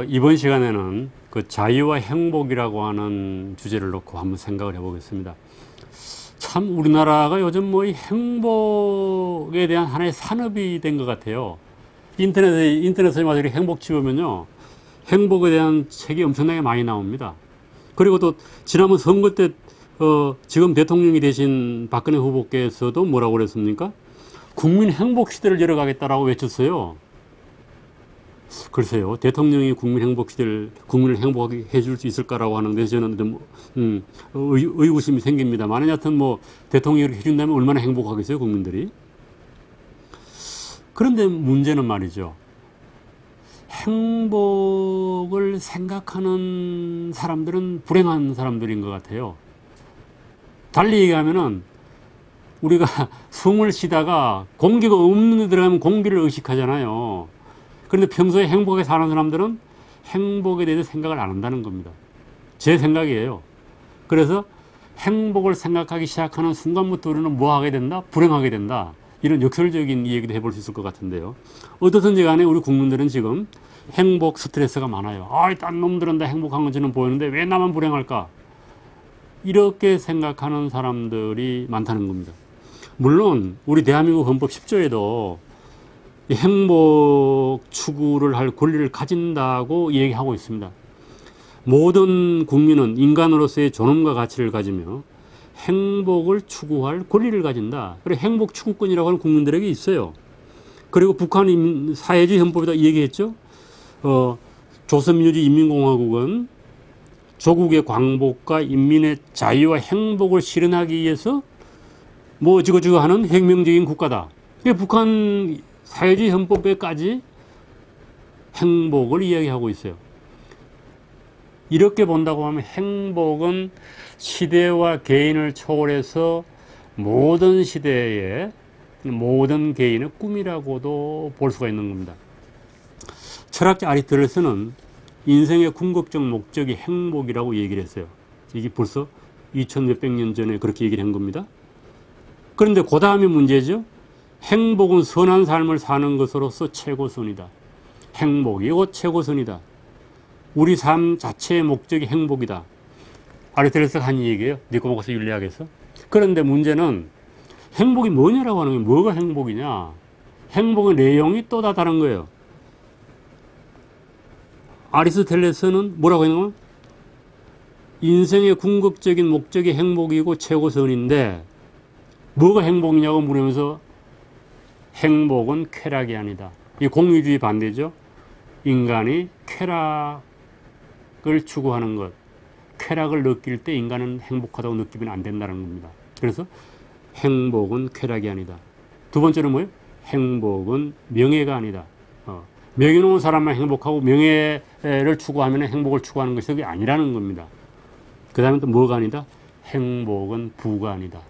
이번 시간에는 그 자유와 행복이라고 하는 주제를 놓고 한번 생각을 해보겠습니다. 참 우리나라가 요즘 뭐 이 행복에 대한 하나의 산업이 된 것 같아요. 인터넷에 와서 이렇게 행복 치우면요, 행복에 대한 책이 엄청나게 많이 나옵니다. 그리고 또 지난번 선거 때 지금 대통령이 되신 박근혜 후보께서도 뭐라고 그랬습니까? 국민 행복 시대를 열어가겠다라고 외쳤어요. 글쎄요, 대통령이 국민을 행복하게 해줄 수 있을까라고 하는데 저는 좀 의구심이 생깁니다만, 여하튼 뭐 대통령이 이렇게 해준다면 얼마나 행복하겠어요, 국민들이. 그런데 문제는 말이죠, 행복을 생각하는 사람들은 불행한 사람들인 것 같아요. 달리 얘기하면은 우리가 숨을 쉬다가 공기가 없는 데 들어가면 공기를 의식하잖아요. 그런데 평소에 행복하게 사는 사람들은 행복에 대해서 생각을 안 한다는 겁니다. 제 생각이에요. 그래서 행복을 생각하기 시작하는 순간부터 우리는 뭐 하게 된다? 불행하게 된다. 이런 역설적인 얘기도 해볼 수 있을 것 같은데요. 어떻든지 간에 우리 국민들은 지금 행복 스트레스가 많아요. 딴 놈들은 다 행복한 것처럼 보이는데 왜 나만 불행할까? 이렇게 생각하는 사람들이 많다는 겁니다. 물론 우리 대한민국 헌법 10조에도 행복 추구를 할 권리를 가진다고 얘기하고 있습니다. 모든 국민은 인간으로서의 존엄과 가치를 가지며 행복을 추구할 권리를 가진다. 그리고 행복 추구권이라고 하는 국민들에게 있어요. 그리고 북한 사회주의 헌법에다 얘기했죠. 조선민주주의 인민공화국은 조국의 광복과 인민의 자유와 행복을 실현하기 위해서 뭐 어쩌고저쩌고 하는 혁명적인 국가다. 북한 사회주의 헌법에까지 행복을 이야기하고 있어요. 이렇게 본다고 하면 행복은 시대와 개인을 초월해서 모든 시대의 모든 개인의 꿈이라고도 볼 수가 있는 겁니다. 철학자 아리스토텔레스는 인생의 궁극적 목적이 행복이라고 얘기를 했어요. 이게 벌써 2000몇백 년 전에 그렇게 얘기를 한 겁니다. 그런데 그 다음에 문제죠. 행복은 선한 삶을 사는 것으로서 최고선이다. 행복이 곧 최고선이다. 우리 삶 자체의 목적이 행복이다. 아리스토텔레스가 한 얘기예요. 니코마코스 윤리학에서. 그런데 문제는 행복이 뭐냐라고 하는 거예요. 뭐가 행복이냐. 행복의 내용이 또 다른 거예요. 아리스토텔레스는 뭐라고 했냐면 인생의 궁극적인 목적이 행복이고 최고선인데 뭐가 행복이냐고 물으면서 행복은 쾌락이 아니다. 이 공유주의 반대죠. 인간이 쾌락을 추구하는 것, 쾌락을 느낄 때 인간은 행복하다고 느끼면 안 된다는 겁니다. 그래서 행복은 쾌락이 아니다. 두 번째는 뭐예요? 행복은 명예가 아니다. 명예로운 사람만 행복하고 명예를 추구하면 행복을 추구하는 것이 그게 아니라는 겁니다. 그 다음에 또 뭐가 아니다? 행복은 부가 아니다.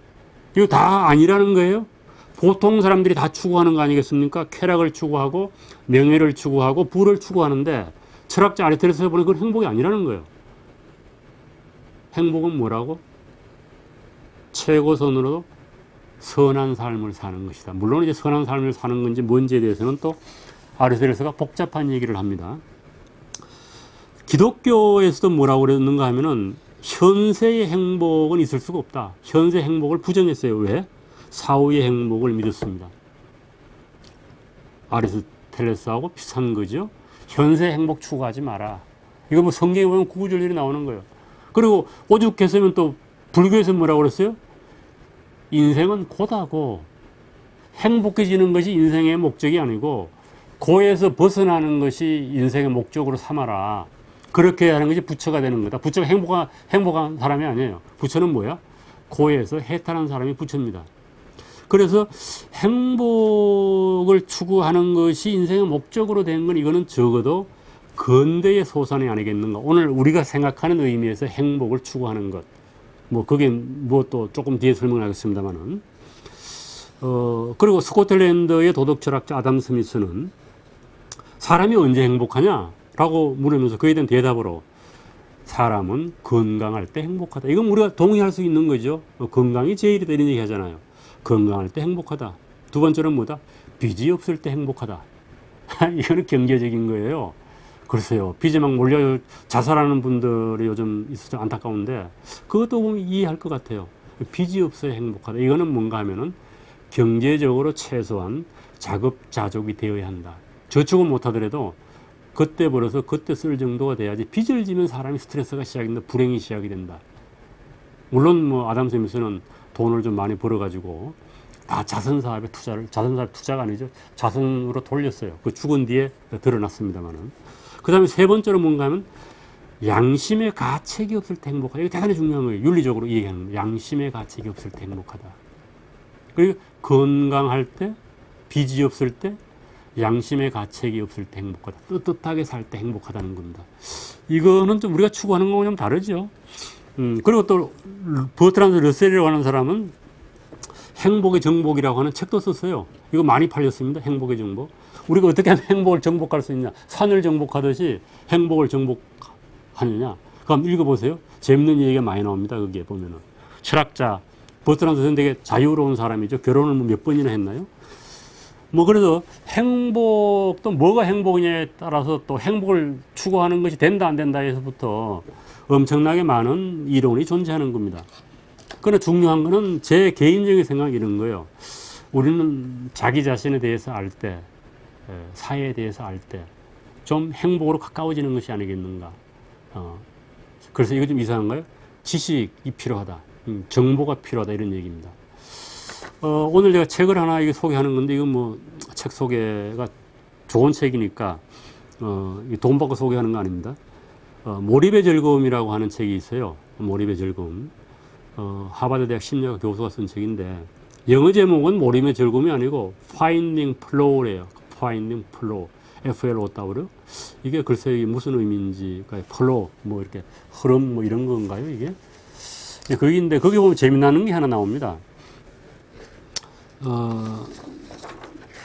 이거 다 아니라는 거예요. 보통 사람들이 다 추구하는 거 아니겠습니까? 쾌락을 추구하고 명예를 추구하고 부를 추구하는데 철학자 아리스토텔레스가 보는 그건 행복이 아니라는 거예요. 행복은 뭐라고? 최고선으로 선한 삶을 사는 것이다. 물론 이제 선한 삶을 사는 건지 뭔지에 대해서는 또 아리스토텔레스가 복잡한 얘기를 합니다. 기독교에서도 뭐라고 그랬는가 하면은 현세의 행복은 있을 수가 없다. 현세 행복을 부정했어요. 왜? 사후의 행복을 믿었습니다. 아리스토텔레스하고 비슷한 거죠. 현세 행복 추구하지 마라. 이거 뭐 성경에 보면 구구절절히 나오는 거예요. 그리고 오죽했으면 또 불교에서 뭐라고 그랬어요? 인생은 고다고 행복해지는 것이 인생의 목적이 아니고 고에서 벗어나는 것이 인생의 목적으로 삼아라. 그렇게 하는 것이 부처가 되는 거다. 부처가 행복한 사람이 아니에요. 부처는 뭐야? 고에서 해탈한 사람이 부처입니다. 그래서 행복을 추구하는 것이 인생의 목적으로 된 건 이거는 적어도 근대의 소산이 아니겠는가. 오늘 우리가 생각하는 의미에서 행복을 추구하는 것. 뭐 그게 뭐 또 조금 뒤에 설명하겠습니다만은. 그리고 스코틀랜드의 도덕 철학자 아담 스미스는 사람이 언제 행복하냐라고 물으면서 그에 대한 대답으로 사람은 건강할 때 행복하다. 이건 우리가 동의할 수 있는 거죠. 건강이 제일이다 이런 얘기 하잖아요. 건강할 때 행복하다. 두 번째는 뭐다? 빚이 없을 때 행복하다. 이거는 경제적인 거예요. 글쎄요. 빚에 막 몰려 자살하는 분들이 요즘 있어서 안타까운데 그것도 보면 이해할 것 같아요. 빚이 없어야 행복하다. 이거는 뭔가 하면은 경제적으로 최소한 자급자족이 되어야 한다. 저축은 못하더라도 그때 벌어서 그때 쓸 정도가 돼야지 빚을 지면 사람이 스트레스가 시작이 된다. 불행이 시작이 된다. 물론 뭐 아담 스미스는 돈을 좀 많이 벌어가지고 다 자선사업에 자선사업 투자가 아니죠. 자선으로 돌렸어요. 그 죽은 뒤에 드러났습니다만은. 그 다음에 세 번째로 뭔가 하면 양심의 가책이 없을 때 행복하다. 이거 대단히 중요한 거예요. 윤리적으로 얘기하는 거예요. 양심의 가책이 없을 때 행복하다. 그리고 건강할 때, 빚이 없을 때, 양심의 가책이 없을 때 행복하다. 떳떳하게 살 때 행복하다는 겁니다. 이거는 좀 우리가 추구하는 거랑 좀 다르죠. 그리고 또 버트란드 러셀이라고 하는 사람은 행복의 정복이라고 하는 책도 썼어요. 이거 많이 팔렸습니다. 행복의 정복. 우리가 어떻게 하면 행복을 정복할 수 있냐. 산을 정복하듯이 행복을 정복하느냐. 그럼 읽어보세요. 재밌는 얘기가 많이 나옵니다. 거기에 보면은. 철학자, 버트란드 러셀은 되게 자유로운 사람이죠. 결혼을 몇 번이나 했나요? 뭐 그래도 행복도 뭐가 행복이냐에 따라서 또 행복을 추구하는 것이 된다 안 된다에서부터 엄청나게 많은 이론이 존재하는 겁니다. 그러나 중요한 거는 제 개인적인 생각이 이런 거예요. 우리는 자기 자신에 대해서 알 때, 사회에 대해서 알 때 좀 행복으로 가까워지는 것이 아니겠는가. 그래서 이거 좀 이상한가요? 지식이 필요하다. 정보가 필요하다 이런 얘기입니다. 오늘 제가 책을 하나 이게 소개하는 건데 이건 뭐 책 소개가 좋은 책이니까 돈 받고 소개하는 거 아닙니다. 몰입의 즐거움이라고 하는 책이 있어요. 몰입의 즐거움. 하버드 대학 심리학 교수가 쓴 책인데 영어 제목은 몰입의 즐거움이 아니고 Finding Flow래요. Finding Flow. FLOW. 이게 글쎄 이게 무슨 의미인지, 그러니까 flow, 뭐 이렇게 흐름 뭐 이런 건가요, 이게? 거기인데 거기 보면 재미나는 게 하나 나옵니다.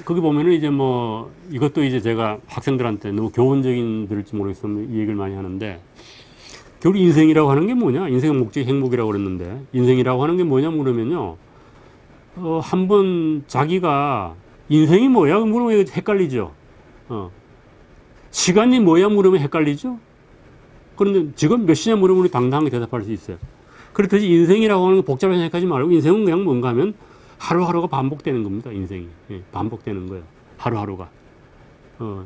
거기 보면은 이제 뭐 이것도 이제 제가 학생들한테 너무 교훈적인 들을지 모르겠어서 이 얘기를 많이 하는데 결국 인생이라고 하는 게 뭐냐? 인생의 목적이 행복이라고 그랬는데 인생이라고 하는 게 뭐냐 물으면요. 한번 자기가 인생이 뭐야? 물으면 헷갈리죠. 시간이 뭐야? 물으면 헷갈리죠. 그런데 지금 몇 시냐 물으면 당당하게 대답할 수 있어요. 그렇듯이 인생이라고 하는 거 복잡하게 생각하지 말고 인생은 그냥 뭔가 하면 하루하루가 반복되는 겁니다. 인생이. 예, 반복되는 거예요. 하루하루가.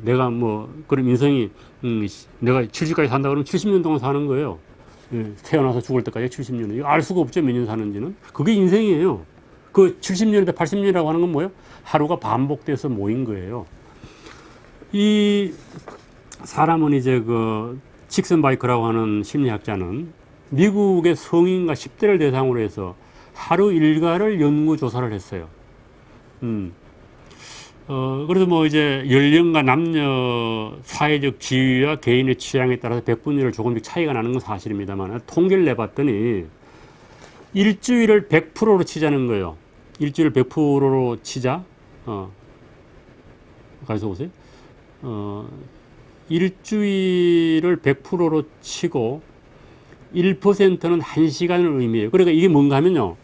내가 뭐 그럼 인생이 내가 70까지 산다 그러면 70년 동안 사는 거예요. 예, 태어나서 죽을 때까지 70년. 이거 알 수가 없죠. 몇 년 사는지는. 그게 인생이에요. 그 70년이다 80년이라고 하는 건 뭐예요? 하루가 반복돼서 모인 거예요. 이 사람은 이제 그 칙슨바이크라고 하는 심리학자는 미국의 성인과 10대를 대상으로 해서 하루 일과를 연구조사를 했어요. 그래서 뭐 이제 연령과 남녀 사회적 지위와 개인의 취향에 따라서 백분율을 조금씩 차이가 나는 건 사실입니다만 통계를 내봤더니 일주일을 100%로 치자는 거예요. 일주일을 100%로 치자. 가서 보세요. 일주일을 100%로 치고 1%는 1시간을 의미해요. 그러니까 이게 뭔가 하면요.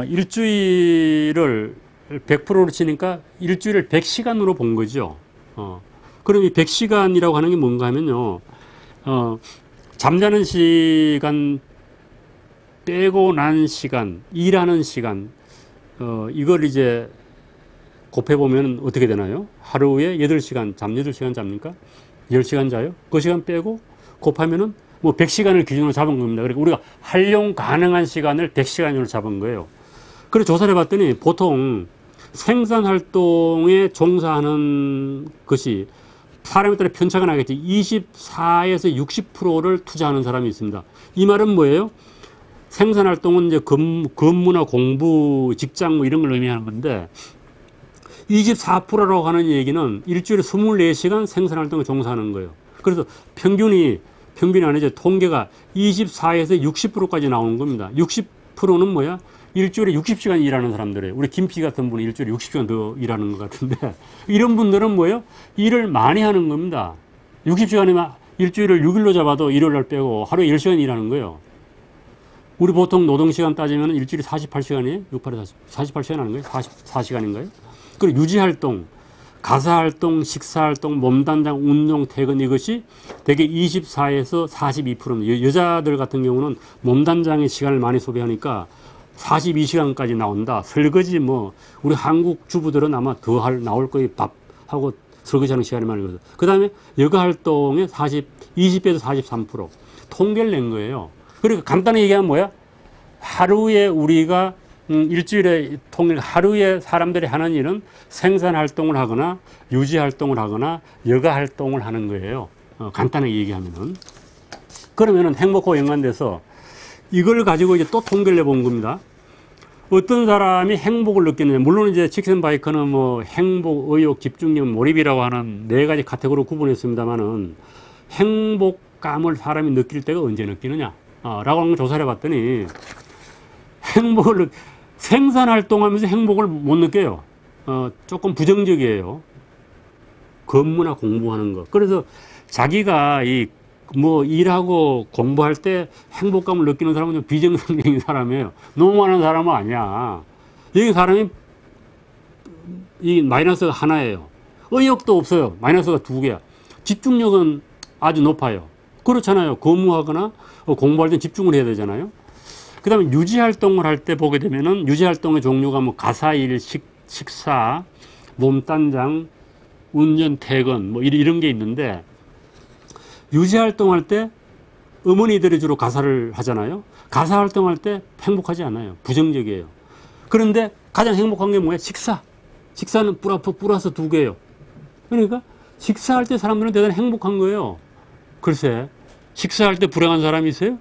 일주일을 100%로 치니까 일주일을 100시간으로 본 거죠. 그럼 이 100시간이라고 하는 게 뭔가 하면요. 잠자는 시간 빼고 난 시간, 일하는 시간, 이걸 이제 곱해보면 어떻게 되나요? 하루에 8시간, 8시간 잡니까? 10시간 자요? 그 시간 빼고 곱하면은 뭐 100시간을 기준으로 잡은 겁니다. 그러니까 우리가 활용 가능한 시간을 100시간으로 잡은 거예요. 그래서 조사를 해봤더니 보통 생산활동에 종사하는 것이 사람에 따라 편차가 나겠지. 24에서 60%를 투자하는 사람이 있습니다. 이 말은 뭐예요? 생산활동은 이제 근무나 공부, 직장 뭐 이런 걸 의미하는 건데 24%라고 하는 얘기는 일주일에 24시간 생산활동에 종사하는 거예요. 그래서 평균이 아니죠. 통계가 24에서 60%까지 나오는 겁니다. 60%는 뭐야? 일주일에 60시간 일하는 사람들이에요. 우리 김씨 같은 분이 일주일에 60시간 더 일하는 것 같은데 이런 분들은 뭐예요? 일을 많이 하는 겁니다. 60시간이면 일주일을 6일로 잡아도 일요일 날 빼고 하루에 10시간 일하는 거예요. 우리 보통 노동시간 따지면 일주일에 48시간이에요? 6, 8에 48시간 하는 거예요? 44시간인가요? 그리고 유지활동, 가사활동, 식사활동, 몸단장, 운동, 퇴근 이것이 대개 24에서 42%입니다. 여자들 같은 경우는 몸단장의 시간을 많이 소비하니까 42시간까지 나온다. 설거지 뭐 우리 한국 주부들은 아마 더 나올 거예요. 밥하고 설거지하는 시간이 많이 걸려서. 그 다음에 여가활동의 20에서 43% 통계를 낸 거예요. 그러니까 간단히 얘기하면 뭐야? 하루에 우리가 일주일에 통일 하루에 사람들이 하는 일은 생산활동을 하거나 유지활동을 하거나 여가활동을 하는 거예요. 간단하게 얘기하면은. 그러면은 행복하고 연관돼서 이걸 가지고 이제 또 통계를 내본 겁니다. 어떤 사람이 행복을 느끼느냐. 물론 이제 직선바이커는 뭐 행복, 의욕, 집중력, 몰입이라고 하는 네 가지 카테고리로 구분했습니다만은 행복감을 사람이 느낄 때가 언제 느끼느냐 라고 하는 걸 조사를 해봤더니 행복을 생산활동하면서 행복을 못 느껴요. 조금 부정적이에요. 근무나 공부하는 거. 그래서 자기가 뭐 일하고 공부할 때 행복감을 느끼는 사람은 좀 비정상적인 사람이에요. 너무 많은 사람은 아니야. 여기 사람이 이 마이너스가 하나예요. 의욕도 없어요. 마이너스가 두 개야. 집중력은 아주 높아요. 그렇잖아요. 근무하거나 공부할 때 집중을 해야 되잖아요. 그 다음에 유지활동을 할 때 보게 되면은 유지활동의 종류가 뭐 가사일, 식사, 몸단장, 운전, 퇴근 뭐 이런 게 있는데 유지활동할 때 어머니들이 주로 가사를 하잖아요. 가사 활동할 때 행복하지 않아요. 부정적이에요. 그런데 가장 행복한 게 뭐예요? 식사. 식사는 플러스 두 개예요. 그러니까 식사할 때 사람들은 대단히 행복한 거예요. 글쎄, 식사할 때 불행한 사람이 있어요?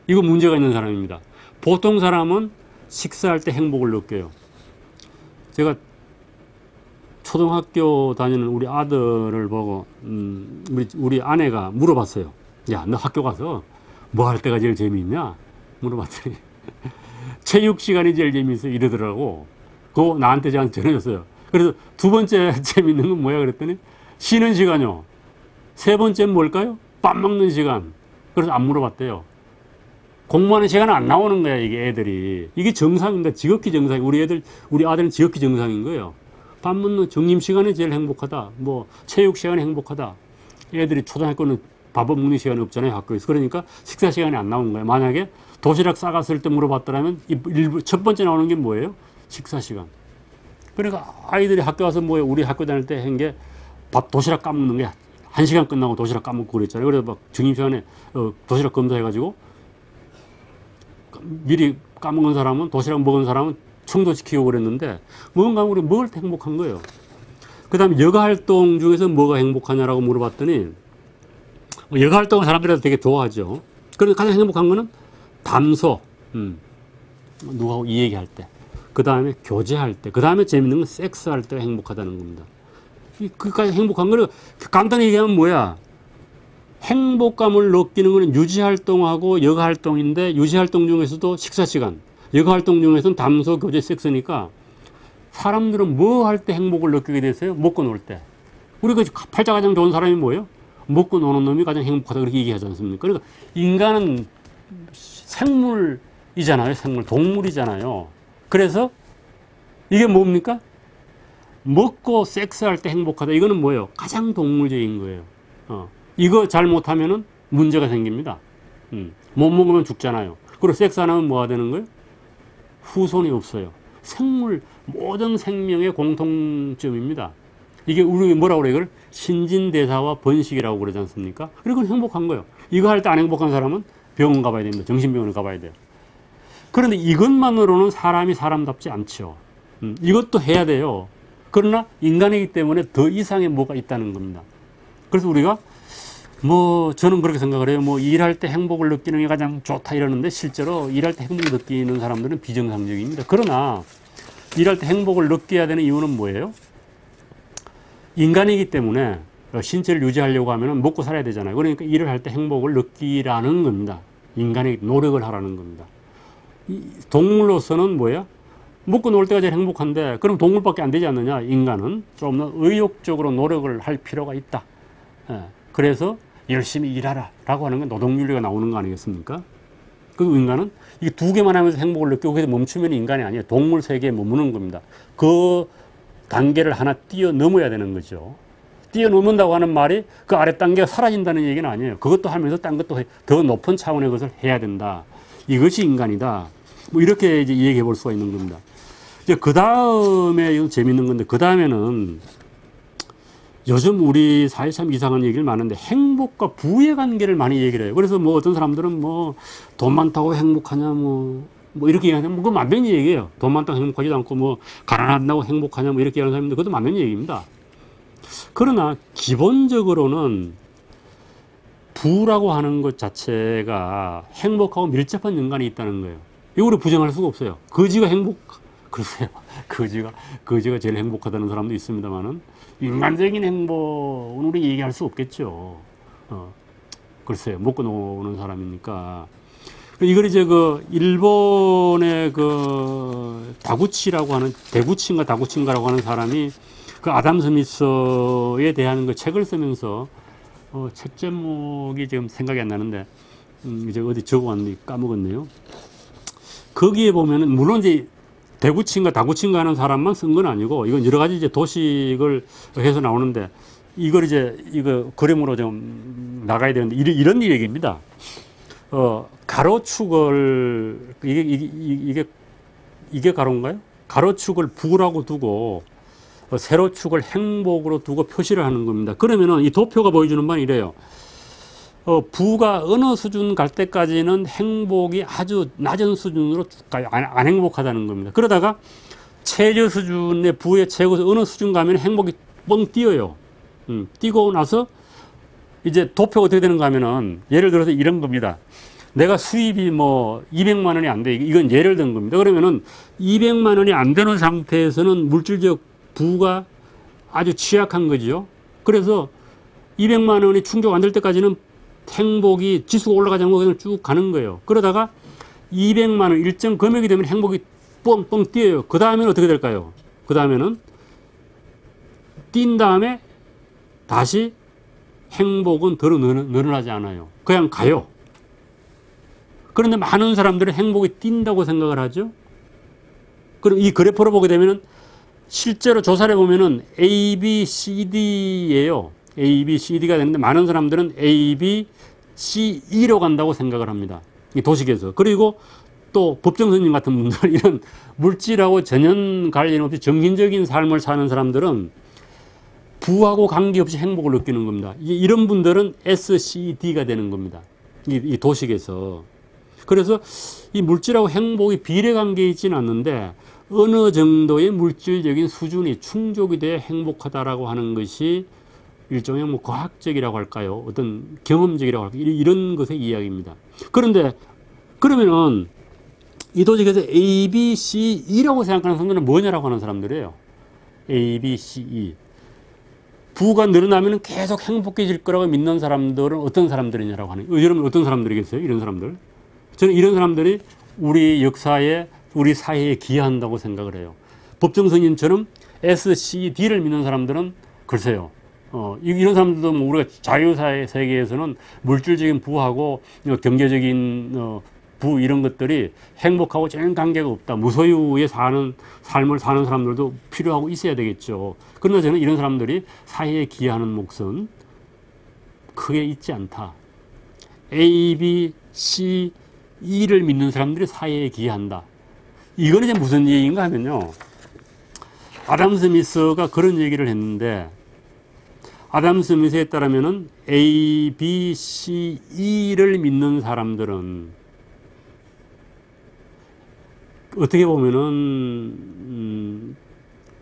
이거 문제가 있는 사람입니다. 보통 사람은 식사할 때 행복을 느껴요. 제가 초등학교 다니는 우리 아들을 보고 우리 아내가 물어봤어요. 야, 너 학교 가서 뭐 할 때가 제일 재미있냐? 물어봤더니 체육 시간이 제일 재미있어 이러더라고. 그거 나한테 전해줬어요. 그래서 두 번째 재미있는 건 뭐야 그랬더니 쉬는 시간이요. 세 번째는 뭘까요? 밥 먹는 시간. 그래서 안 물어봤대요. 공부하는 시간은 안 나오는 거야, 이게 애들이. 이게 정상인가? 지극히 정상이. 우리 아들은 지극히 정상인 거예요. 밥 먹는 점심시간이 제일 행복하다. 뭐, 체육시간이 행복하다. 애들이 초등학교는 밥 먹는 시간이 없잖아요, 학교에서. 그러니까 식사 시간이 안 나오는 거예요. 만약에 도시락 싸갔을 때 물어봤더라면 첫 번째 나오는 게 뭐예요? 식사 시간. 그러니까 아이들이 학교 와서 뭐예요? 우리 학교 다닐 때 한 게 도시락 까먹는 게 1시간 끝나고 도시락 까먹고 그랬잖아요. 그래서 막 점심시간에 도시락 검사해가지고 미리 까먹은 사람은 도시락 먹은 사람은 청소시키고 그랬는데 뭔가 우리 먹을 때 행복한 거예요. 그 다음에 여가활동 중에서 뭐가 행복하냐라고 물어봤더니 여가활동을 사람들이 되게 좋아하죠. 그래서 가장 행복한 거는 담소, 누구하고 이 얘기할 때, 그 다음에 교제할 때, 그 다음에 재밌는 건 섹스할 때가 행복하다는 겁니다. 그까지 행복한 거를 간단히 얘기하면 뭐야? 행복감을 느끼는 것은 유지활동하고 여가활동인데 유지활동 중에서도 식사시간, 여가활동 중에서는 담소, 교제, 섹스니까 사람들은 뭐 할 때 행복을 느끼게 됐어요? 먹고 놀 때. 우리가 팔자 가장 좋은 사람이 뭐예요? 먹고 노는 놈이 가장 행복하다 그렇게 얘기하지 않습니까? 그러니까 인간은 생물이잖아요. 동물이잖아요. 그래서 이게 뭡니까? 먹고 섹스할 때 행복하다. 이거는 뭐예요? 가장 동물적인 거예요. 이거 잘못하면은 문제가 생깁니다. 못 먹으면 죽잖아요. 그리고 섹스 안 하면 뭐가 되는 거예요? 후손이 없어요. 모든 생명의 공통점입니다. 이게 우리 뭐라고 그래요? 이걸 신진대사와 번식이라고 그러지 않습니까? 그리고 행복한 거예요. 이거 할 때 안 행복한 사람은 병원 가봐야 됩니다. 정신병원을 가봐야 돼요. 그런데 이것만으로는 사람이 사람답지 않죠. 이것도 해야 돼요. 그러나 인간이기 때문에 더 이상의 뭐가 있다는 겁니다. 그래서 우리가 저는 그렇게 생각을 해요. 일할 때 행복을 느끼는 게 가장 좋다 이러는데 실제로 일할 때 행복을 느끼는 사람들은 비정상적입니다. 그러나 일할 때 행복을 느껴야 되는 이유는 뭐예요? 인간이기 때문에 신체를 유지하려고 하면 먹고 살아야 되잖아요. 그러니까 일을 할 때 행복을 느끼라는 겁니다. 인간이 노력을 하라는 겁니다. 동물로서는 뭐예요? 먹고 놀 때가 제일 행복한데 그럼 동물밖에 안 되지 않느냐? 인간은 좀 더 의욕적으로 노력을 할 필요가 있다. 그래서 열심히 일하라 라고 하는 건 노동윤리가 나오는 거 아니겠습니까? 그 인간은 이게 두 개만 하면서 행복을 느끼고 그래서 멈추면 인간이 아니에요. 동물 세계에 머무는 겁니다. 그 단계를 하나 뛰어넘어야 되는 거죠. 뛰어넘는다고 하는 말이 그 아래 단계가 사라진다는 얘기는 아니에요. 그것도 하면서 딴 것도 더 높은 차원의 것을 해야 된다. 이것이 인간이다. 뭐 이렇게 이제 이야기해 볼 수가 있는 겁니다. 이제 그 다음에 이건 재밌는 건데 그 다음에는 요즘 우리 사회에 참 이상한 얘기를 많은데 행복과 부의 관계를 많이 얘기를 해요. 그래서 뭐 어떤 사람들은 뭐 돈 많다고 행복하냐 뭐 이렇게 얘기하면 뭐 그거 맞는 얘기예요. 돈 많다고 행복하지도 않고 뭐 가난하다고 행복하냐 뭐 이렇게 하는 사람인데 그것도 맞는 얘기입니다. 그러나 기본적으로는 부라고 하는 것 자체가 행복하고 밀접한 연관이 있다는 거예요. 이거를 부정할 수가 없어요. 거지가 글쎄요. 거지가 제일 행복하다는 사람도 있습니다만은 인간적인 행복은 우리 얘기할 수 없겠죠. 글쎄요. 먹고 노는 사람이니까. 이걸 이제 그 일본의 그 다구치인가라고 하는 사람이 그 아담 스미스에 대한 그 책을 쓰면서 책 제목이 지금 생각이 안 나는데 이제 어디 적어왔는데 까먹었네요. 거기에 보면은 물론 이제 다구치인가 하는 사람만 쓴 건 아니고 이건 여러 가지 이제 도식을 해서 나오는데 이걸 이제 이거 그림으로 좀 나가야 되는데 이런 얘기입니다. 가로축을 이게 가로인가요? 가로축을 부라고 두고 세로축을 행복으로 두고 표시를 하는 겁니다. 그러면은 이 도표가 보여주는 바는 이래요. 부가 어느 수준 갈 때까지는 행복이 아주 낮은 수준으로 쭉 가요. 안 행복하다는 겁니다. 그러다가 최저 수준의 부의 최고에서 어느 수준 가면 행복이 뻥 뛰어요. 뛰고 나서 이제 도표가 어떻게 되는가 하면은 예를 들어서 이런 겁니다. 내가 수입이 뭐 200만 원이 안 돼. 이건 예를 든 겁니다. 그러면은 200만 원이 안 되는 상태에서는 물질적 부가 아주 취약한 거죠. 그래서 200만 원이 충족 안 될 때까지는 행복이 지수가 올라가지 않고 그냥 쭉 가는 거예요. 그러다가 200만 원 일정 금액이 되면 행복이 뻥뻥 뛰어요. 그 다음에는 어떻게 될까요? 그 다음에는 뛴 다음에 다시 행복은 더 늘어나지 않아요. 그냥 가요. 그런데 많은 사람들은 행복이 뛴다고 생각을 하죠. 그럼 이 그래프를 보게 되면은 실제로 조사를 해보면은 A, B, C, D예요. A, B, C, D가 되는데 많은 사람들은 A, B, C, E로 간다고 생각을 합니다. 이 도식에서. 그리고 또 법정스님 같은 분들 이런 물질하고 전혀 관련 없이 정신적인 삶을 사는 사람들은 부하고 관계없이 행복을 느끼는 겁니다. 이런 분들은 S, C, D가 되는 겁니다. 이 도식에서. 그래서 이 물질하고 행복이 비례관계에 있지는 않는데 어느 정도의 물질적인 수준이 충족이 돼야 행복하다라고 하는 것이 일종의 뭐 과학적이라고 할까요? 어떤 경험적이라고 할까요? 이런 것의 이야기입니다. 그런데 그러면은 이 도식에서 A, B, C, E라고 생각하는 사람들은 뭐냐라고 하는 사람들이에요. A, B, C, E. 부가 늘어나면 계속 행복해질 거라고 믿는 사람들은 어떤 사람들이냐라고 하는, 여러분 어떤 사람들이겠어요? 이런 사람들. 저는 이런 사람들이 우리 역사에, 우리 사회에 기여한다고 생각을 해요. 법정스님처럼 S, C, D를 믿는 사람들은 글쎄요. 이런 사람들도 뭐 우리가 자유사회 세계에서는 물질적인 부하고 경제적인 부 이런 것들이 행복하고 전혀 관계가 없다. 무소유의 삶을 사는 사람들도 필요하고 있어야 되겠죠. 그러나 저는 이런 사람들이 사회에 기여하는 몫은 크게 있지 않다. A, B, C, E를 믿는 사람들이 사회에 기여한다. 이건 이제 무슨 얘기인가 하면요. 아담 스미스가 그런 얘기를 했는데 아담 스미스에 따르면은 A, B, C, E를 믿는 사람들은 어떻게 보면은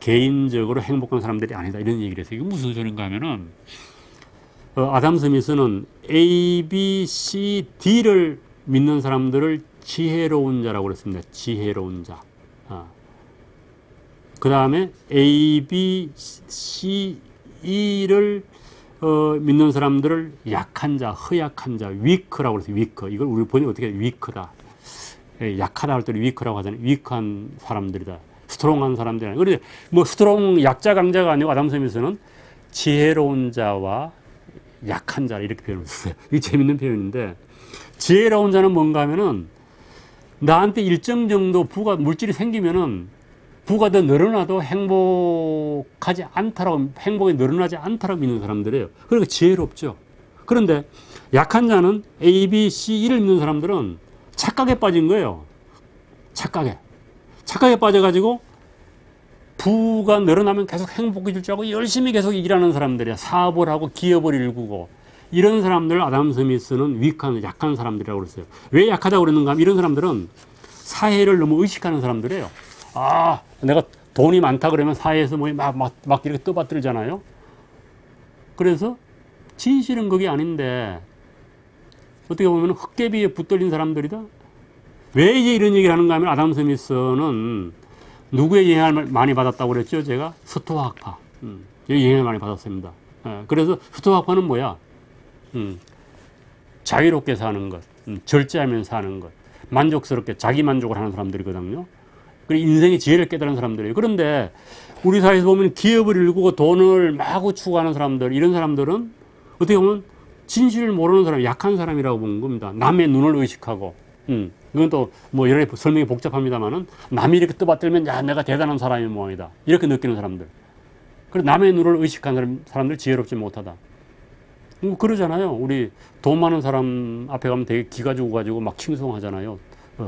개인적으로 행복한 사람들이 아니다 이런 얘기를 했어요. 이게 무슨 소린가 하면은 아담 스미스는 A, B, C, D를 믿는 사람들을 지혜로운 자라고 그랬습니다. 지혜로운 자. 그 다음에 A, B, C, E를 믿는 사람들을 약한 자, 허약한 자, 위크라고 그랬어요. 위크. 이걸 우리 번역 어떻게 해요? 위크다. 약하다 할 때 위크라고 하잖아요. 위크한 사람들이다. 스트롱한 사람들이다. 그런데 뭐 스트롱 약자 강자가 아니고 아담 스미스는 지혜로운 자와 약한 자 이렇게 표현을 했어요. 이게 재밌는 표현인데 지혜로운 자는 뭔가 하면은 나한테 일정 정도 부가 물질이 생기면은 부가 더 늘어나도 행복하지 않다라고, 행복이 늘어나지 않다라고 믿는 사람들이에요. 그러니까 지혜롭죠. 그런데 약한 자는 A, B, C, E를 믿는 사람들은 착각에 빠진 거예요. 착각에 빠져가지고 부가 늘어나면 계속 행복해질 줄 알고 열심히 계속 일하는 사람들이야. 사업을 하고 기업을 일구고. 이런 사람들을 아담 스미스는 약한 사람들이라고 그랬어요. 왜 약하다고 그랬는가 하면 이런 사람들은 사회를 너무 의식하는 사람들이에요. 아, 내가 돈이 많다 그러면 사회에서 뭐 막 이렇게 떠받들잖아요. 그래서 진실은 그게 아닌데 어떻게 보면 헛개비에 붙들린 사람들이다. 왜 이제 이런 얘기를 하는가 하면 아담 스미스는 누구의 영향을 많이 받았다고 그랬죠? 제가 스토아학파. 영향을 많이 받았습니다. 그래서 스토아학파는 뭐야? 자유롭게 사는 것, 절제하면서 사는 것, 만족스럽게 자기 만족을 하는 사람들이거든요. 그리고 인생의 지혜를 깨달은 사람들이에요. 그런데 우리 사회에서 보면 기업을 일구고 돈을 마구 추구하는 사람들, 이런 사람들은 어떻게 보면 진실을 모르는 사람, 약한 사람이라고 보는 겁니다. 남의 눈을 의식하고, 이건 또 뭐 여러 개 설명이 복잡합니다만은 남이 이렇게 떠받들면 야, 내가 대단한 사람의 모양이다. 이렇게 느끼는 사람들. 그리고 남의 눈을 의식하는 사람들 지혜롭지 못하다. 그러잖아요. 우리 돈 많은 사람 앞에 가면 되게 기 가지고 막 칭송하잖아요.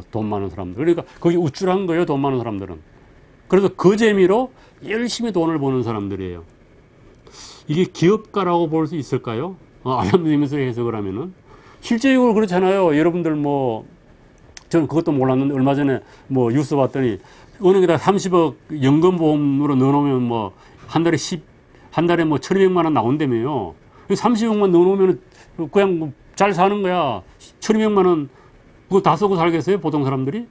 돈 많은 사람들. 그러니까 거기 우쭐한 거예요. 돈 많은 사람들은. 그래서 그 재미로 열심히 돈을 버는 사람들이에요. 이게 기업가라고 볼 수 있을까요? 아담 스미스의 해석을 하면은 실제적으로 그렇잖아요. 여러분들 뭐 저는 그것도 몰랐는데 얼마 전에 뭐 뉴스 봤더니 은행에다 30억 연금보험으로 넣어놓으면 뭐 한 달에 뭐 1,200만 원 나온다며요. 30억만 넣어놓으면 그냥 잘 사는 거야. 1,200만 원 그거 다 쓰고 살겠어요? 보통 사람들이?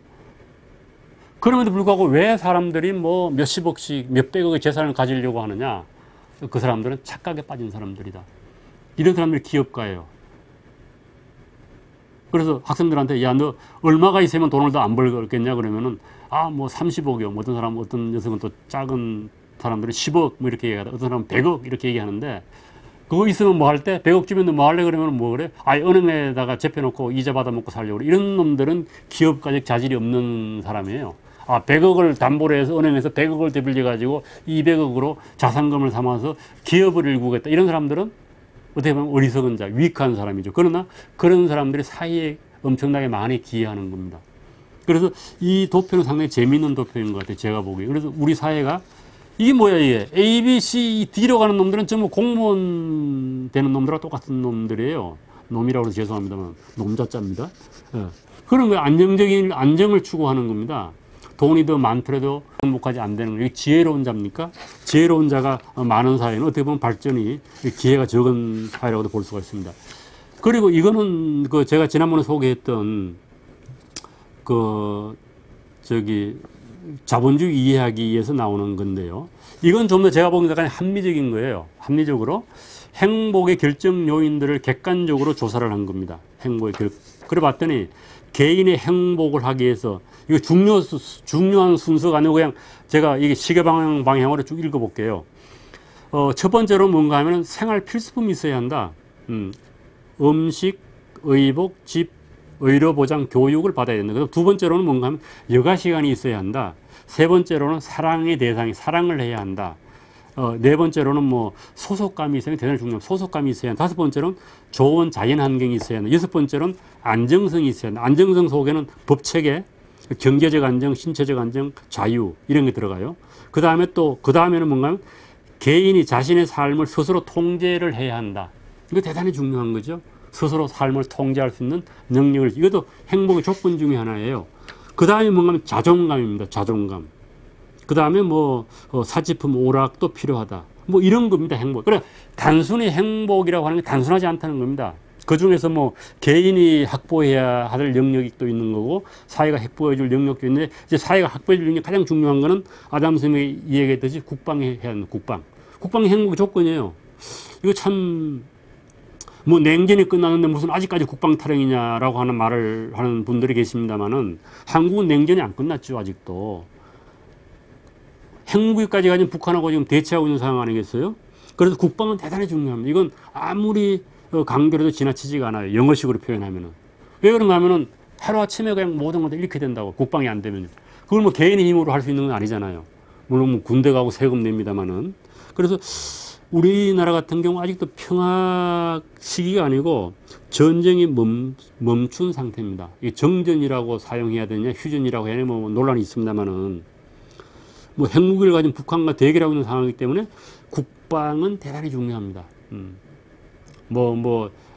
그럼에도 불구하고 왜 사람들이 뭐 몇십억씩 몇백억의 재산을 가지려고 하느냐? 그 사람들은 착각에 빠진 사람들이다. 이런 사람들이 기업가예요. 그래서 학생들한테 야, 너 얼마가 있으면 돈을 더 안 벌겠냐 그러면은 뭐 30억이요. 뭐 어떤 사람, 어떤 녀석은 또 작은 사람들은 10억 뭐 이렇게 얘기하다. 어떤 사람은 100억 이렇게 얘기하는데 그거 있으면 뭐 할 때 100억 주면 너 뭐 할래 그러면 뭐 그래? 은행에다가 재펴놓고 이자 받아 먹고 살려고 그래. 이런 놈들은 기업가적 자질이 없는 사람이에요. 100억을 담보로 해서 은행에서 100억을 되빌려 가지고 200억으로 자산금을 삼아서 기업을 일구겠다. 이런 사람들은 어떻게 보면 어리석은 자, 위익한 사람이죠. 그러나 그런 사람들이 사회에 엄청나게 많이 기여하는 겁니다. 그래서 이 도표는 상당히 재미있는 도표인 것 같아요. 제가 보기에. 그래서 우리 사회가 이게 뭐야 이게 A, B, C, D로 가는 놈들은 전부 공무원 되는 놈들과 똑같은 놈들이에요. 놈이라고 해서 죄송합니다만 놈자자입니다. 그런 거 안정적인 안정을 추구하는 겁니다. 돈이 더 많더라도 행복하지 안 되는 거예요. 지혜로운 자입니까? 지혜로운 자가 많은 사회는 어떻게 보면 발전이 기회가 적은 사회라고도 볼 수가 있습니다. 그리고 이거는 제가 지난번에 소개했던 자본주의 이해하기에서 나오는 건데요. 이건 좀 더 제가 보기엔 약간 합리적인 거예요. 합리적으로 행복의 결정 요인들을 객관적으로 조사를 한 겁니다. 그래 봤더니 개인의 행복을 하기 위해서 이거 중요한 순서가 아니고 그냥 제가 이게 시계 방향으로 쭉 읽어볼게요. 첫 번째로 뭔가 하면 생활 필수품이 있어야 한다. 음식, 의복, 집, 의료 보장, 교육을 받아야 된다. 그래서 두 번째로는 뭔가 하면 여가 시간이 있어야 한다. 세 번째로는 사랑의 대상이 사랑을 해야 한다. 네 번째로는 뭐 소속감이 있어야 대단히 중요한 소속감이 있어야 한다. 다섯 번째로는 좋은 자연 환경이 있어야 한다. 여섯 번째로는 안정성이 있어야 한다. 안정성 속에는 법체계, 경제적 안정, 신체적 안정, 자유 이런 게 들어가요. 그 다음에는 뭔가 하면 개인이 자신의 삶을 스스로 통제를 해야 한다. 이거 대단히 중요한 거죠. 스스로 삶을 통제할 수 있는 능력을, 이것도 행복의 조건 중에 하나예요. 그 다음에 뭔가 하면 자존감입니다. 자존감. 그 다음에 뭐 사치품 오락도 필요하다. 뭐 이런 겁니다. 행복. 그래 단순히 행복이라고 하는 게 단순하지 않다는 겁니다. 그 중에서 뭐 개인이 확보해야 할 영역이 또 있는 거고 사회가 확보해 줄 영역도 있는데 이제 사회가 확보해 줄 영역 가장 중요한 거는 아담 스미스가 이야기했듯이 국방해야 하는 국방. 국방이 행복의 조건이에요. 이거 참 뭐 냉전이 끝났는데 무슨 아직까지 국방 타령이냐라고 하는 말을 하는 분들이 계십니다만은 한국은 냉전이 안 끝났죠. 아직도. 핵무기까지 가진 북한하고 지금 대치하고 있는 상황 아니겠어요? 그래서 국방은 대단히 중요합니다. 이건 아무리 강조해도 지나치지가 않아요. 영어식으로 표현하면은. 왜 그런가 하면은 하루아침에 그냥 모든 것들 잃게 된다고. 국방이 안 되면. 그걸 뭐 개인의 힘으로 할 수 있는 건 아니잖아요. 물론 뭐 군대 가고 세금 냅니다만은. 그래서 우리나라 같은 경우 아직도 평화 시기가 아니고 전쟁이 멈춘 상태입니다. 이 정전이라고 사용해야 되냐 휴전이라고 해야 되냐 뭐 논란이 있습니다만은, 뭐 핵무기를 가진 북한과 대결하고 있는 상황이기 때문에 국방은 대단히 중요합니다.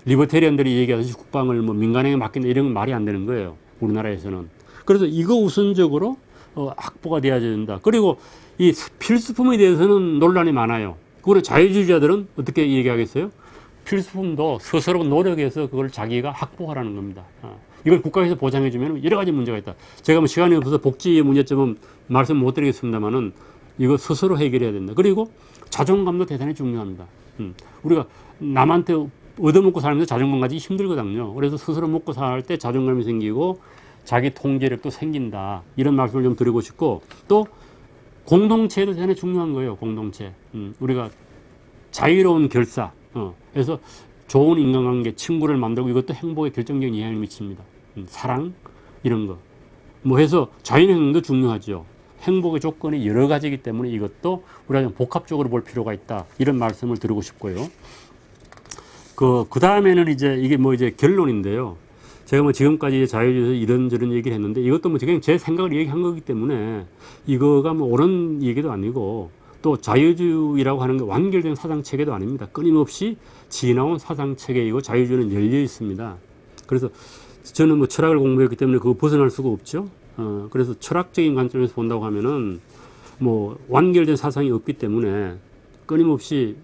리버테리언들이 얘기하듯이 국방을 뭐 민간에게 맡긴다 이런 건 말이 안 되는 거예요, 우리나라에서는. 그래서 이거 우선적으로 확보가 돼야 된다. 그리고 이 필수품에 대해서는 논란이 많아요. 그리고 자유주의자들은 어떻게 얘기하겠어요? 필수품도 스스로 노력해서 그걸 자기가 확보하라는 겁니다. 이걸 국가에서 보장해주면 여러 가지 문제가 있다. 제가 뭐 시간이 없어서 복지의 문제점은 말씀 못 드리겠습니다만은 이거 스스로 해결해야 된다. 그리고 자존감도 대단히 중요합니다. 우리가 남한테 얻어먹고 살면서 자존감 가지기 힘들거든요. 그래서 스스로 먹고 살 때 자존감이 생기고 자기 통제력도 생긴다. 이런 말씀을 좀 드리고 싶고, 또 공동체도 대단히 중요한 거예요. 공동체. 우리가 자유로운 결사, 그래서 좋은 인간관계, 친구를 만들고, 이것도 행복에 결정적인 영향을 미칩니다. 사랑 이런 거 뭐 해서 자유행동도 중요하죠. 행복의 조건이 여러 가지이기 때문에 이것도 우리가 좀 복합적으로 볼 필요가 있다. 이런 말씀을 드리고 싶고요. 그 다음에는 이제 이게 뭐 이제 결론인데요. 제가 뭐 지금까지 자유주의에서 이런저런 얘기를 했는데, 이것도 뭐 그냥 제 생각을 얘기한 거기 때문에 이거가 뭐 옳은 얘기도 아니고, 또 자유주의라고 하는 게 완결된 사상체계도 아닙니다. 끊임없이 지나온 사상체계이고 자유주의는 열려 있습니다. 그래서 저는 뭐 철학을 공부했기 때문에 그거 벗어날 수가 없죠. 그래서 철학적인 관점에서 본다고 하면은 뭐 완결된 사상이 없기 때문에 끊임없이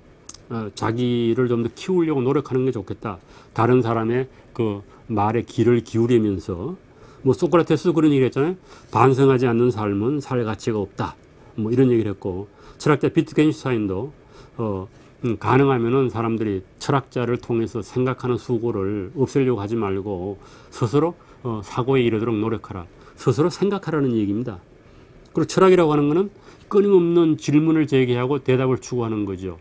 자기를 좀 더 키우려고 노력하는 게 좋겠다. 다른 사람의 그 말에 귀를 기울이면서, 뭐 소크라테스도 그런 얘기를 했잖아요. 반성하지 않는 삶은 살 가치가 없다. 뭐 이런 얘기를 했고, 철학자 비트겐슈타인도 가능하면은 사람들이 철학자를 통해서 생각하는 수고를 없애려고 하지 말고 스스로 사고에 이르도록 노력하라. 스스로 생각하라는 얘기입니다. 그리고 철학이라고 하는 것은 끊임없는 질문을 제기하고 대답을 추구하는 거죠.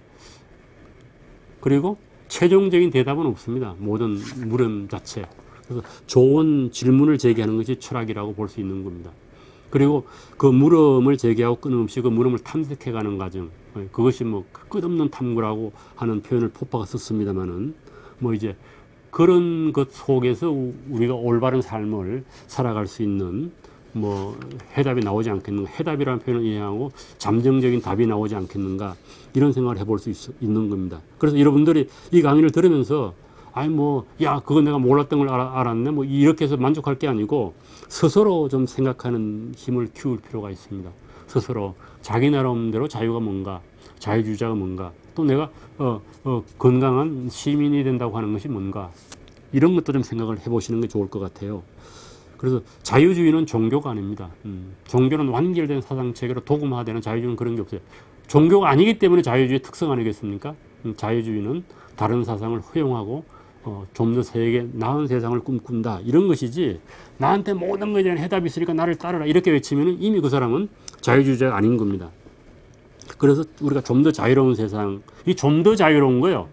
그리고 최종적인 대답은 없습니다. 모든 물음 자체. 그래서 좋은 질문을 제기하는 것이 철학이라고 볼 수 있는 겁니다. 그리고 그 물음을 제기하고 끊임없이 그 물음을 탐색해가는 과정, 그것이 뭐 끝없는 탐구라고 하는 표현을 포파가 썼습니다만은, 뭐 이제 그런 것 속에서 우리가 올바른 삶을 살아갈 수 있는 뭐 해답이 나오지 않겠는가, 해답이라는 표현을 이해하고 잠정적인 답이 나오지 않겠는가, 이런 생각을 해볼 수 있는 겁니다. 그래서 여러분들이 이 강의를 들으면서 그거 내가 몰랐던 걸 알았네, 뭐 이렇게 해서 만족할 게 아니고 스스로 좀 생각하는 힘을 키울 필요가 있습니다. 스스로 자기 나름대로 자유가 뭔가, 자유주의자가 뭔가, 또 내가 건강한 시민이 된다고 하는 것이 뭔가, 이런 것도 좀 생각을 해보시는 게 좋을 것 같아요. 그래서 자유주의는 종교가 아닙니다. 종교는 완결된 사상체계로 도구화되는, 자유주의는 그런 게 없어요. 종교가 아니기 때문에 자유주의의 특성 아니겠습니까? 자유주의는 다른 사상을 허용하고 좀 더 나은 세상을 꿈꾼다, 이런 것이지, 나한테 모든 것에 대한 해답이 있으니까 나를 따르라 이렇게 외치면 이미 그 사람은 자유주의자가 아닌 겁니다. 그래서 우리가 좀 더 자유로운 세상, 이 좀 더 자유로운 거예요.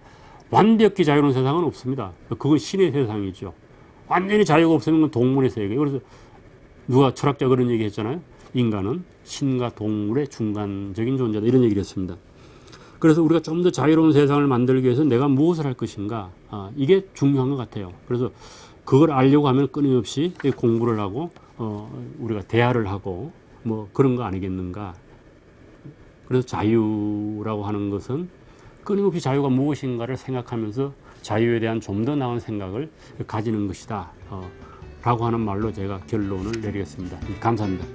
완벽히 자유로운 세상은 없습니다. 그건 신의 세상이죠. 완전히 자유가 없으면 그건 동물의 세계. 그래서 누가 철학자 그런 얘기 했잖아요. 인간은 신과 동물의 중간적인 존재다, 이런 얘기를 했습니다. 그래서 우리가 좀 더 자유로운 세상을 만들기 위해서 내가 무엇을 할 것인가, 이게 중요한 것 같아요. 그래서 그걸 알려고 하면 끊임없이 공부를 하고 우리가 대화를 하고 뭐 그런 거 아니겠는가. 그래서 자유라고 하는 것은 끊임없이 자유가 무엇인가를 생각하면서 자유에 대한 좀 더 나은 생각을 가지는 것이다 라고 하는 말로 제가 결론을 내리겠습니다. 감사합니다.